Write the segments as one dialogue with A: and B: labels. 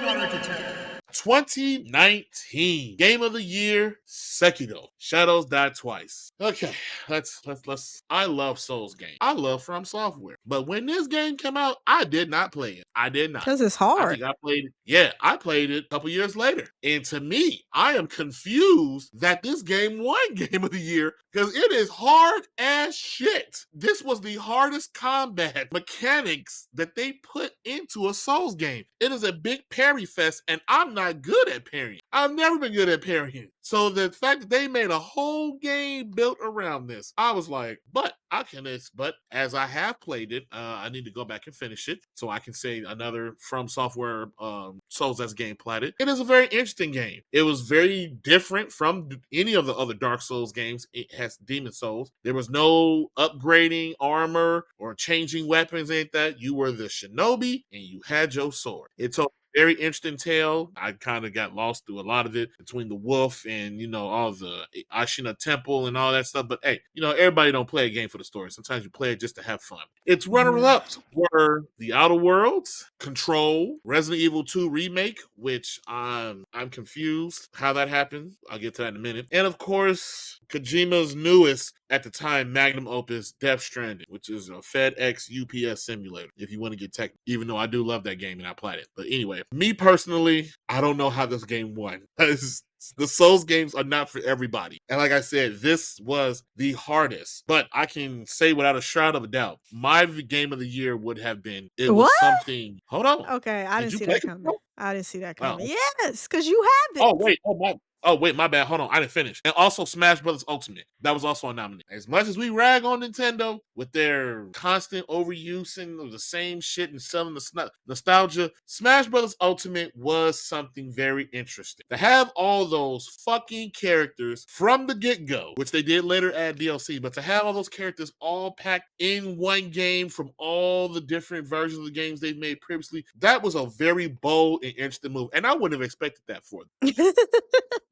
A: not entertained. 2019 Game of the Year, Sekiro. Shadows Die Twice. Okay, let's. I love Souls games. I love From Software. But when this game came out, I did not play it. I did not.
B: Because it's
A: I
B: hard.
A: think I played it. Yeah, I played it a couple years later. And to me, I am confused that this game won Game of the Year because it is hard as shit. This was the hardest combat mechanics that they put into a Souls game. It is a big parry fest, and I'm not good at parrying. I've never been good at parrying. So the fact that they made a whole game built around this, I was like, but as I have played it, I need to go back and finish it so I can say another From Software Souls as game platted. It is a very interesting game. It was very different from any of the other Dark Souls games. It has Demon Souls. There was no upgrading armor or changing weapons, ain't that. You were the shinobi and you had your sword. It told very interesting tale. I kind of got lost through a lot of it between the wolf and, all the Ashina temple and all that stuff. But hey, everybody don't play a game for the story. Sometimes you play it just to have fun. Its runner-ups were The Outer Worlds, Control, Resident Evil 2 Remake, which I'm confused how that happened. I'll get to that in a minute. And of course, Kojima's newest at the time magnum opus, Death Stranding, which is a FedEx UPS simulator, if you want to get tech, even though I do love that game and I played it. But anyway, me personally, I don't know how this game won. The Souls games are not for everybody. And like I said, this was the hardest. But I can say without a shroud of a doubt, my game of the year would have been, was something. Hold on.
B: Okay, I didn't see that coming. I didn't see that coming.
A: Oh.
B: Yes, because you have it.
A: Oh, wait, my bad. Hold on. I didn't finish. And also Smash Brothers Ultimate. That was also a nominee. As much as we rag on Nintendo with their constant overusing of the same shit and selling the nostalgia, Smash Brothers Ultimate was something very interesting. To have all those fucking characters from the get-go, which they did later add DLC, but to have all those characters all packed in one game from all the different versions of the games they've made previously, that was a very bold and interesting move. And I wouldn't have expected that for them.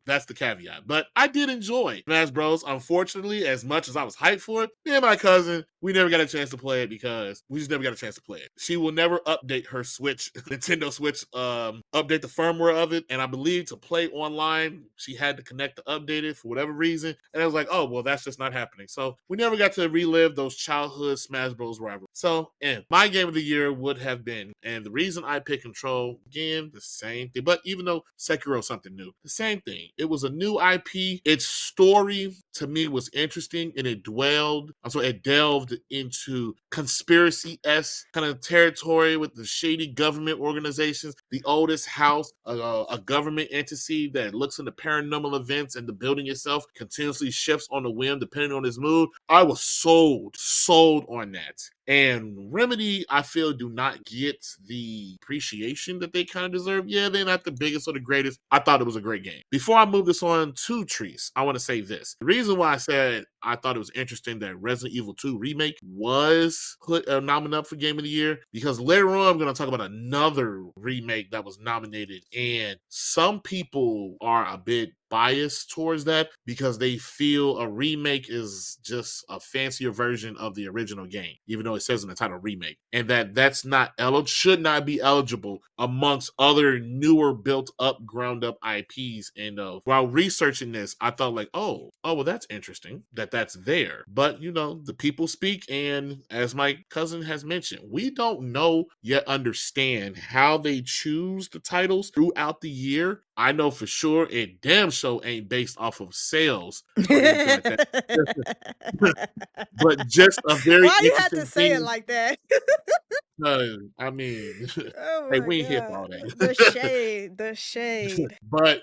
A: That's the caveat. But I did enjoy Smash Bros. Unfortunately, as much as I was hyped for it, me and my cousin, we never got a chance to play it because we just never got a chance to play it. She will never update her Switch, Nintendo Switch, update the firmware of it. And I believe to play online, she had to connect to update it for whatever reason. And I was like, oh, well, that's just not happening. So we never got to relive those childhood Smash Bros. Rivalries. So, my game of the year would have been, and the reason I picked Control, again, the same thing. But even though Sekiro is something new, the same thing. It was a new IP. Its story to me was interesting, and it delved into conspiracy-esque kind of territory with the shady government organizations, the oldest house, a government entity that looks into paranormal events, and the building itself continuously shifts on the whim depending on its mood. I was sold on that. And Remedy, I feel, do not get the appreciation that they kind of deserve. Yeah, they're not the biggest or the greatest. I thought it was a great game. Before I move this on to Trees, I want to say this. The reason why I said I thought it was interesting that Resident Evil 2 Remake was put nominated up for Game of the Year, because later on I'm going to talk about another remake that was nominated, and some people are a bit biased towards that because they feel a remake is just a fancier version of the original game, even though it says in the title remake, and that's not should not be eligible amongst other newer built up ground up IPs. And while researching this, I thought like, oh well, that's interesting that's there. But the people speak, and as my cousin has mentioned, we don't know yet understand how they choose the titles throughout the year. I know for sure it damn show ain't based off of sales or anything like that. But just a very
B: Why you had
A: interesting
B: to say
A: thing.
B: it like that?
A: I mean,
B: Oh
A: hey,
B: my
A: we ain't here for
B: God.
A: all that.
B: The shade.
A: But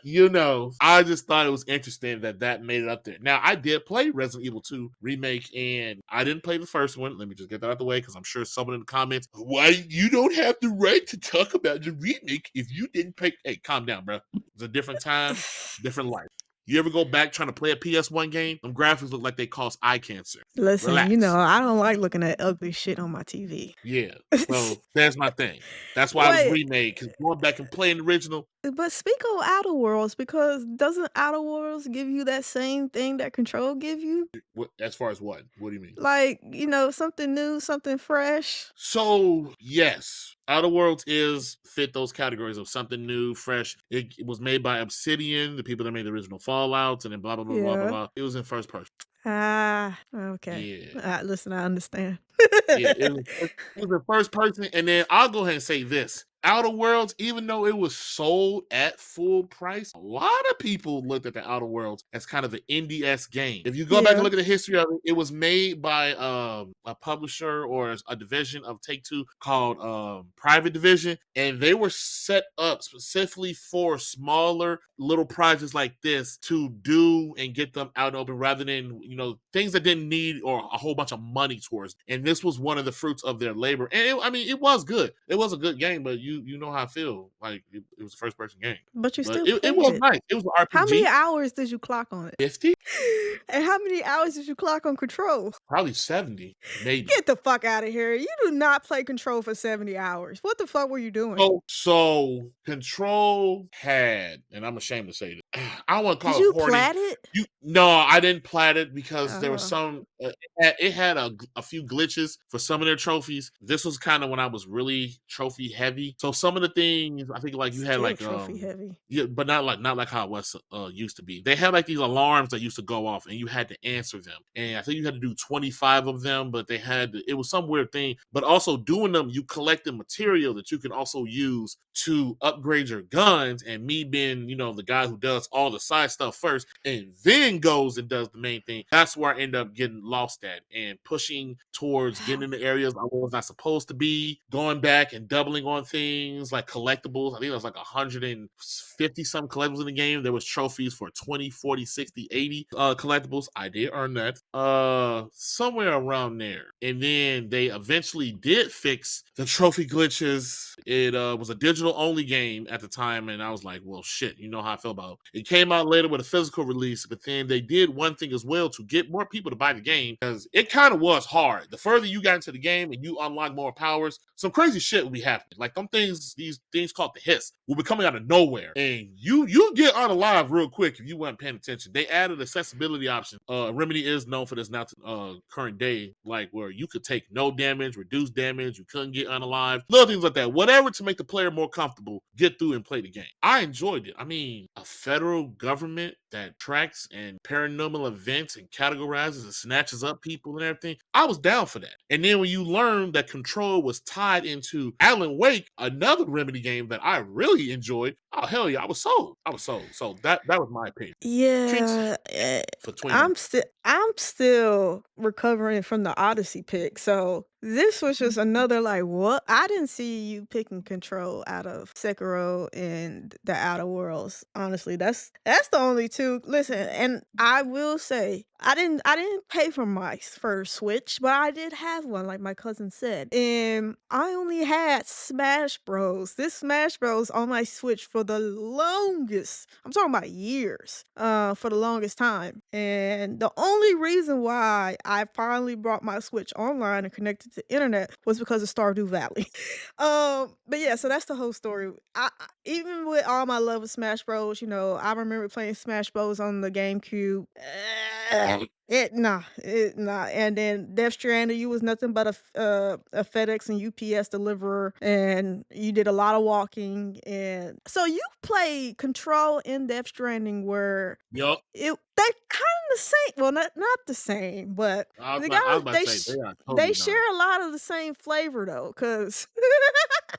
A: I just thought it was interesting that made it up there. Now, I did play Resident Evil 2 Remake, and I didn't play the first one. Let me just get that out of the way, because I'm sure someone in the comments, why you don't have the right to talk about the remake if you didn't play. Hey, calm down, bro. It's a different time, different life. You ever go back trying to play a PS1 game? Them graphics look like they cause eye cancer.
B: Listen,
A: Relax.
B: I don't like looking at ugly shit on my TV.
A: Yeah. Well, that's my thing. That's why it was
B: Wait,
A: remade, because going back and playing the original.
B: but speak of Outer Worlds, because doesn't Outer Worlds give you that same thing that Control give you?
A: As far as what? What do you mean?
B: Like, something new, something fresh.
A: So, yes. Outer Worlds is fit those categories of something new, fresh. It was made by Obsidian, the people that made the original Fallout, and then blah blah blah blah blah
B: Yeah.
A: blah. It was in first person.
B: Ah, okay.
A: Yeah.
B: Listen, I understand.
A: Yeah, it was the first person, and then I'll go ahead and say this. Outer Worlds, even though it was sold at full price, a lot of people looked at the Outer Worlds as kind of an indie-esque game. If you go back and
B: Yeah.
A: look at the history of it, it was made by a publisher or a division of Take-Two called Private Division, and they were set up specifically for smaller little projects like this to do and get them out and open rather than, things that didn't need or a whole bunch of money towards. And this was one of the fruits of their labor. And it was good. It was a good game, but you know how I feel. Like it was a first person game.
B: But you
A: But
B: still
A: it
B: played
A: was
B: it.
A: nice. It was an
B: How many
A: RPG.
B: hours did you clock on it?
A: 50,
B: And how many hours did you clock on Control?
A: probably 70, maybe.
B: Get the fuck out of here. You do not play Control for 70 hours. What the fuck were you doing?
A: So Control had, and I'm ashamed to say this, I don't want to
B: Did
A: call it
B: you
A: hoarding.
B: plat it?
A: No, I didn't plat it because there was
B: Oh,
A: some. It had a few glitches for some of their trophies. This was kind of when I was really trophy heavy. So some of the things I think like you had
B: still
A: like
B: trophy heavy.
A: yeah, but not like how it was used to be. They had like these alarms that used to go off, and you had to answer them. And I think you had to do 25 of them, but it was some weird thing. But also doing them, you collected material that you can also use to upgrade your guns. And me being, the guy who does all the side stuff first, and then goes and does the main thing. That's where I end up getting lost at and pushing towards getting into areas I was not supposed to be, going back and doubling on things like collectibles. I think there was like 150 some collectibles in the game. There was trophies for 20, 40, 60, 80 collectibles. I did earn that. Somewhere around there. And then they eventually did fix the trophy glitches. It was a digital only game at the time, and I was like, well, shit, you know how I feel about it. It came out later with a physical release, but then they did one thing as well to get more people to buy the game because it kind of was hard. The further you got into the game and you unlock more powers, some crazy shit would be happening. Like these things called the hiss will be coming out of nowhere, and you get unalive real quick if you weren't paying attention. They added accessibility options. Remedy is known for this now to current day, like where you could take no damage, reduce damage, you couldn't get unalive, little things like that. Whatever to make the player more comfortable, get through and play the game. I enjoyed it. I mean, a federal government that tracks and paranormal events and categorizes and snatches up people and everything. I was down for that. And then when you learn that Control was tied into Alan Wake, another Remedy game that I really enjoyed, oh hell yeah, I was sold. I was sold. So that was my opinion. Treats
B: Yeah,
A: for 20
B: I'm still recovering from the Odyssey pick. So this was just another like what? I didn't see you picking Control out of Sekiro and the Outer Worlds. Honestly, that's the only two. Listen, and I will say I didn't pay for my first Switch, but I did have one, like my cousin said. And I only had Smash Bros. This Smash Bros on my Switch for the longest. I'm talking about years. For the longest time. And the only reason why I finally brought my Switch online and connected to internet was because of Stardew Valley. But yeah, so that's the whole story. Even with all my love of Smash Bros, I remember playing Smash Bros on the GameCube. Nah. And then Death Stranding, you was nothing but a FedEx and UPS deliverer, and you did a lot of walking. And so you played Control in Death Stranding, where
A: Yup.
B: they kind of the same. Well, not the same, but
A: I was about to say they are
B: they
A: totally not.
B: share a lot of the same flavor though, cause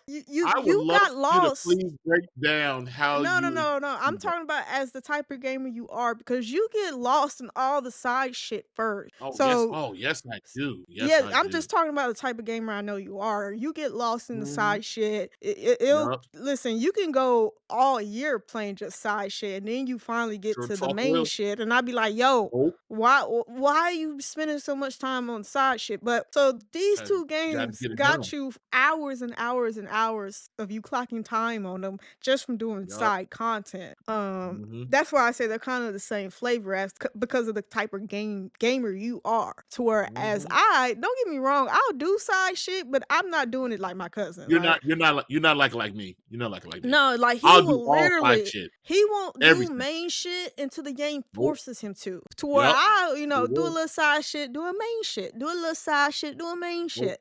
B: you you
A: I would
B: you
A: love
B: got
A: for you to
B: lost.
A: please break down how
B: No, no,
A: you
B: no, no. I'm
A: do that.
B: talking about as the type of gamer you are, because you get lost in all the side shit first.
A: Oh, yes.
B: So
A: Oh, yes, I do. Yes,
B: yeah,
A: I
B: I'm
A: do.
B: just talking about the type of gamer I know you are. You get lost in the
A: Mhm.
B: side shit. It'll
A: Yup.
B: listen. You can go all year playing just side shit, and then you finally get
A: Sure
B: to
A: the
B: the
A: fuck
B: main
A: will.
B: shit, and I'd be like, "Yo,
A: Nope.
B: why are you spending so much time on side shit?" But so these
A: 'Cause
B: two
A: you gotta
B: games
A: get it
B: got
A: done.
B: you hours and hours and hours of you clocking time on them just from doing
A: Yup.
B: side content.
A: Mhm.
B: That's why I say they're kind of the same flavor as because of the type of gamer you are. To where as I don't get me wrong, I'll do side shit, but I'm not doing it like my cousin. Like
A: You're not like me. You're not like me.
B: no, like he
A: I'll do
B: will
A: all side
B: literally
A: shit,
B: he won't do
A: everything.
B: main shit until the game
A: Nope.
B: forces him to. To where
A: Yep.
B: I,
A: It
B: do a
A: will.
B: little side shit, do a main shit, do a little side shit, do a main
A: Nope.
B: shit.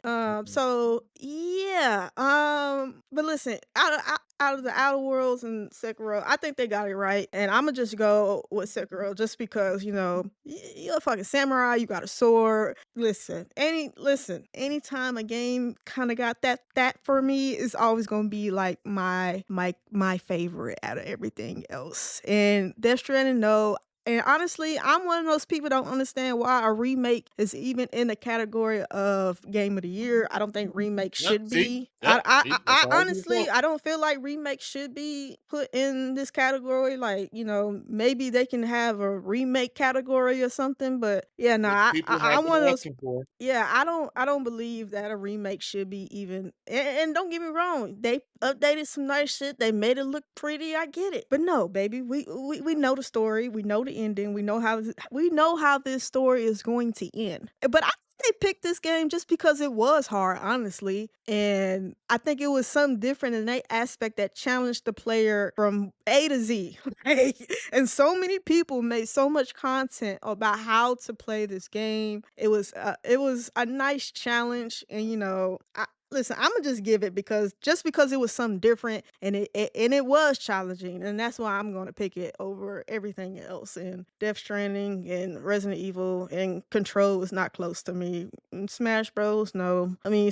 B: So yeah. But listen, out of the Outer Worlds and Sekiro, I think they got it right, and I'ma just go with Sekiro just because you're a fucking samurai, you got a sword. Anytime a game kind of got that for me, is always gonna be like my favorite out of everything else. And Death Stranding, no. And honestly, I'm one of those people don't understand why a remake is even in the category of game of the year. I don't think remake
A: Yep.
B: should
A: See?
B: be.
A: Yep. See? That's
B: I
A: all to the
B: honestly,
A: point.
B: I don't feel like remake should be put in this category. Like, maybe they can have a remake category or something. But yeah, no,
A: Which people have
B: I'm one of
A: been
B: those.
A: asking for.
B: Yeah, I don't believe that a remake should be even. And don't get me wrong, they updated some nice shit. They made it look pretty. I get it, but no, baby, we know the story. We know the ending. We know how this story is going to end. But I think they picked this game just because it was hard, honestly, and I think it was something different in that aspect that challenged the player from A to Z. And so many people made so much content about how to play this game. It was a nice challenge, and listen, I'ma just give it because it was something different, and it was challenging, and that's why I'm gonna pick it over everything else. And Death Stranding and Resident Evil and Control is not close to me. And Smash Bros, no.
A: No.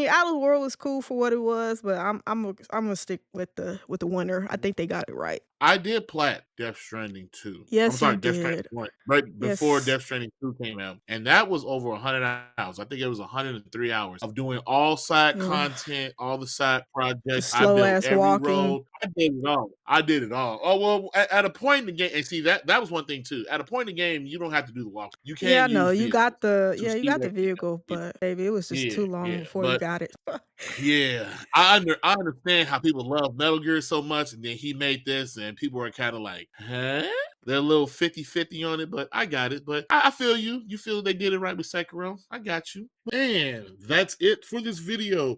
B: Outer World was cool for what it was, but I'm gonna stick with the winner. I think they got it right.
A: I did plat Death Stranding 2. I'm
B: Yes, you
A: sorry, Death Stranding
B: did.
A: 1, right before
B: Yes.
A: Death Stranding 2 came out, and that was over 100 hours. I think it was 103 hours of doing all side
B: Ugh.
A: content, all the side
B: The
A: projects. I
B: slow
A: built
B: ass
A: every
B: walking.
A: road. I did it all. I did it all. Oh, well, at a point in the game, and see, that was one thing too. At a point in the game, you don't have to do the walk. You
B: Yeah,
A: can
B: no,
A: use vehicles to
B: you
A: see
B: got the
A: where
B: vehicle,
A: yeah,
B: but baby, it was just
A: yeah,
B: too long
A: yeah.
B: before you
A: But
B: got it.
A: yeah, I understand how people love Metal Gear so much, and then he made this, and people are kind of like, huh? They're a little 50-50 on it, but I got it. But I feel you. You feel they did it right with Sekiro. I got you. And that's it for this video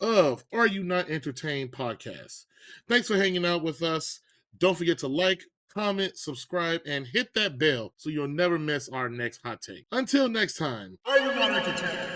A: of Are You Not Entertained podcast. Thanks for hanging out with us. Don't forget to like, comment, subscribe, and hit that bell so you'll never miss our next hot take. Until next time, are you not entertained?